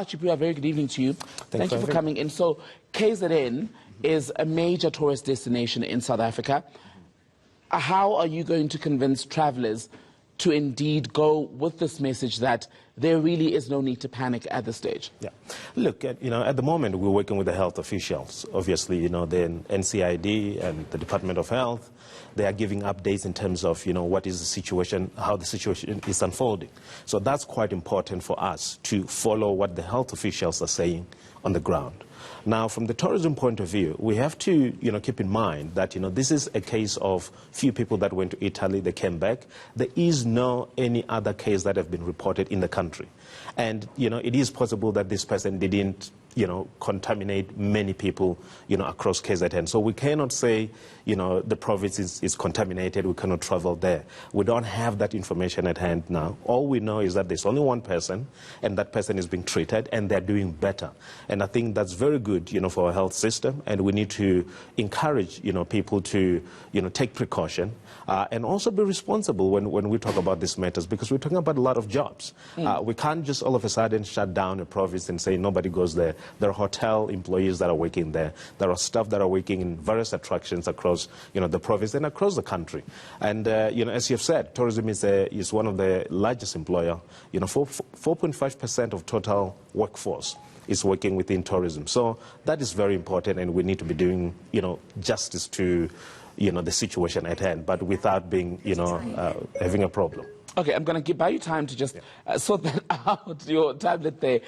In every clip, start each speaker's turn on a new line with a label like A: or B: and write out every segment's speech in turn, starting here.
A: Chipuya, very good evening to you. Thank you for coming in. So, KZN is a major tourist destination in South Africa. How are you going to convince travellers to indeed go with this message that there really is no need to panic at this stage?
B: Yeah. Look, at the moment we're working with the health officials. Obviously, the NCID and the Department of Health, they are giving updates in terms of, what is the situation, how the situation is unfolding. So that's quite important for us to follow what the health officials are saying on the ground. Now, from the tourism point of view, we have to, keep in mind that, this is a case of few people that went to Italy, they came back. There is no any other case that have been reported in the country. And, it is possible that this person didn't, contaminate many people, across KZN. So we cannot say, the province is contaminated, we cannot travel there. We don't have that information at hand now. All we know is that there's only one person, and that person is being treated, and they're doing better. And I think that's very good, for our health system, and we need to encourage, people to, take precaution, and also be responsible when we talk about these matters, because we're talking about a lot of jobs. We can't just all of a sudden shut down a province and say nobody goes there. There are hotel employees that are working there. There are staff that are working in various attractions across, the province and across the country. And, as you've said, tourism is one of the largest employer. 4.5% of total workforce is working within tourism. So that is very important, and we need to be doing, justice to, the situation at hand, but without being, having a problem.
A: Okay, I'm going to buy you time to just sort that out, your tablet there,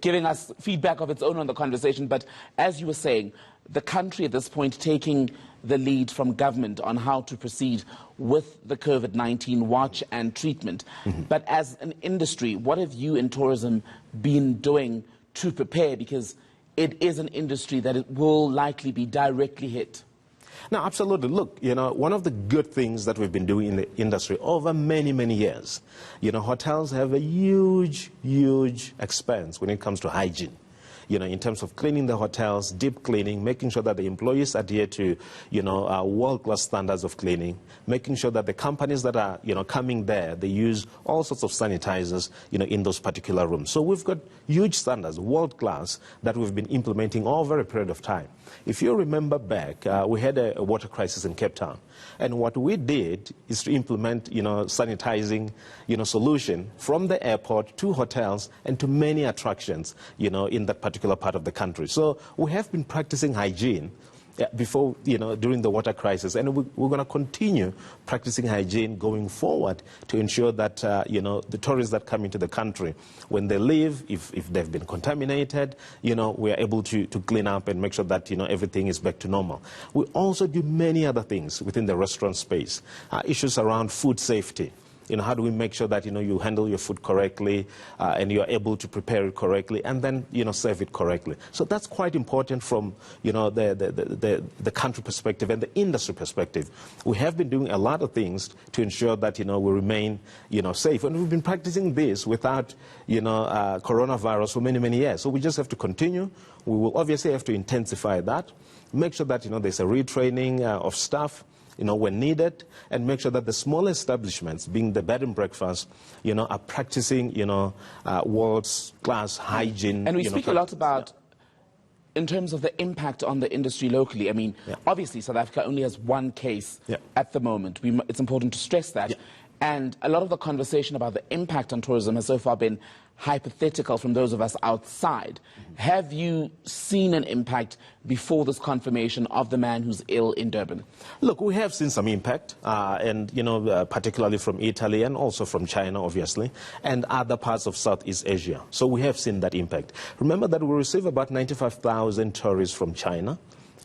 A: giving us feedback of its own on the conversation. But as you were saying, the country at this point taking the lead from government on how to proceed with the COVID-19 watch and treatment. But as an industry, what have you in tourism been doing to prepare? Because it is an industry that it will likely be directly hit.
B: No, absolutely. Look, one of the good things that we've been doing in the industry over many, many years, hotels have a huge, huge expense when it comes to hygiene. In terms of cleaning the hotels, deep cleaning, making sure that the employees adhere to, world-class standards of cleaning, making sure that the companies that are, coming there, they use all sorts of sanitizers, in those particular rooms. So we've got huge standards, world-class, that we've been implementing over a period of time. If you remember back, we had a water crisis in Cape Town. And what we did is to implement, sanitizing, solution from the airport to hotels and to many attractions, in that particular part of the country. So we have been practicing hygiene before, during the water crisis, and we're going to continue practicing hygiene going forward to ensure that, the tourists that come into the country, when they leave, if they've been contaminated, we are able to clean up and make sure that, everything is back to normal. We also do many other things within the restaurant space, issues around food safety. How do we make sure that, you handle your food correctly and you're able to prepare it correctly and then, serve it correctly. So that's quite important from, the country perspective and the industry perspective. We have been doing a lot of things to ensure that, we remain, safe. And we've been practicing this without, coronavirus for many, many years. So we just have to continue. We will obviously have to intensify that, make sure that, there's a retraining of staff, when needed, and make sure that the small establishments, being the bed and breakfast, are practicing, world-class hygiene.
A: And we speak a lot about, in terms of the impact on the industry locally. I mean, obviously South Africa only has one case at the moment. It's important to stress that. And a lot of the conversation about the impact on tourism has so far been hypothetical from those of us outside. Have you seen an impact before this confirmation of the man who's ill in Durban?
B: Look, we have seen some impact, and particularly from Italy and also from China, obviously, and other parts of Southeast Asia. So we have seen that impact. Remember that we receive about 95,000 tourists from China.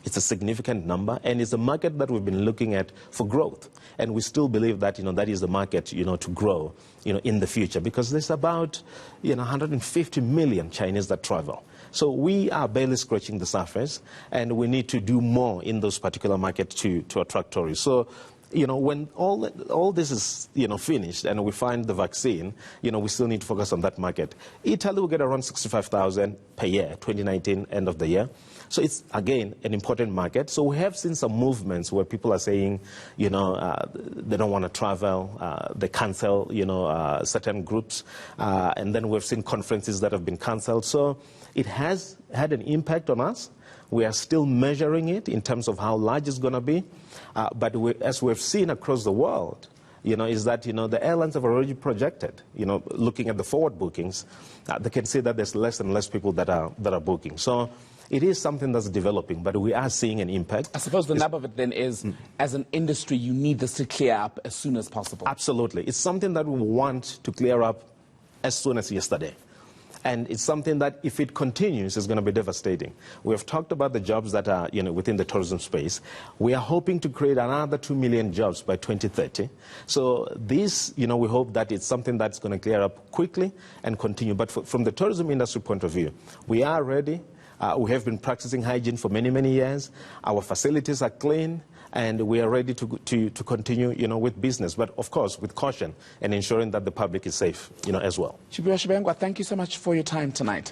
B: It's a significant number, and it's a market that we've been looking at for growth. And we still believe that, that is the market, to grow, in the future, because there's about, 150 million Chinese that travel. So we are barely scratching the surface, and we need to do more in those particular markets to attract tourists. So you know, when all this is, you know, finished and we find the vaccine, you know, we still need to focus on that market. Italy will get around 65,000 per year, 2019, end of the year. So it's, again, an important market. So we have seen some movements where people are saying, you know, they don't want to travel, they cancel, you know, certain groups. And then we've seen conferences that have been canceled. So it has had an impact on us. We are still measuring it in terms of how large it's going to be. But as we've seen across the world, you know, is that, you know, the airlines have already projected, you know, looking at the forward bookings, they can see that there's less and less people that are booking. So it is something that's developing, but we are seeing an impact.
A: I suppose the nub of it then is, as an industry, you need this to clear up as soon as possible.
B: Absolutely. It's something that we want to clear up as soon as yesterday. And it's something that, if it continues, is going to be devastating. We have talked about the jobs that are, you know, within the tourism space. We are hoping to create another 2 million jobs by 2030. So this, you know, we hope that it's something that's going to clear up quickly and continue. But from the tourism industry point of view, we are ready. We have been practicing hygiene for many, many years. Our facilities are clean, and we are ready to continue, you know, with business. But of course, with caution and ensuring that the public is safe, you know, as well.
A: Chibira Shibengwa, thank you so much for your time tonight.